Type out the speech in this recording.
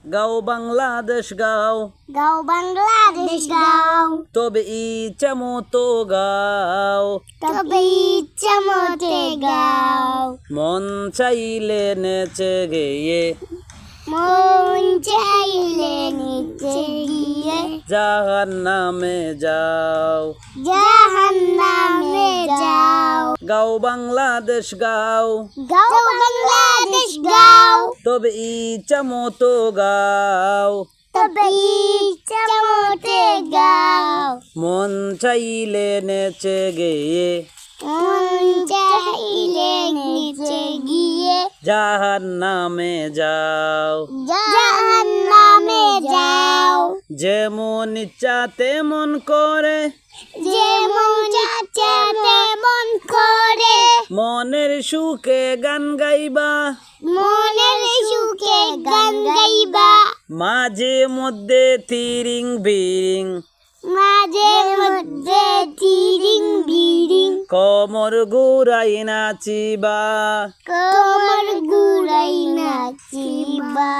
গাও বাংলাদেশ গাও, গাও বাংলাদেশ গাও, তবে ইচ্ছা মতো গাও, তবে ইচ্ছা মতে গাও, মন চাইলে নেচে গেয়ে, মন চাইলে নিচে গিয়ে জাহান্নামে যাও। জাহান্নামে যাও। গাও বাংলাদেশ গাও, গাও বাংলাদেশ গাও, তবে ইচ্ছা মতো গাও, তবে ইচ্ছা মতে গাও, মন চাইলে নেচে গেয়ে, মন চাইলে নিচে গিয়ে জাহান্নামে যাও। জাহান্নামে যাও। যেমন ইচ্ছা তেমন করে, যেমন চাচা তেমন করে, মনের সুখে গান গাইবা, মনের সুখে গান গাইবা, মাঝে মধ্যে তিরিং বিরিং, মাঝে মধ্যে তিরিং বিরিং, কোমর ঘুরাই নাচিবা। কোমর ঘুরাই নাচিবা।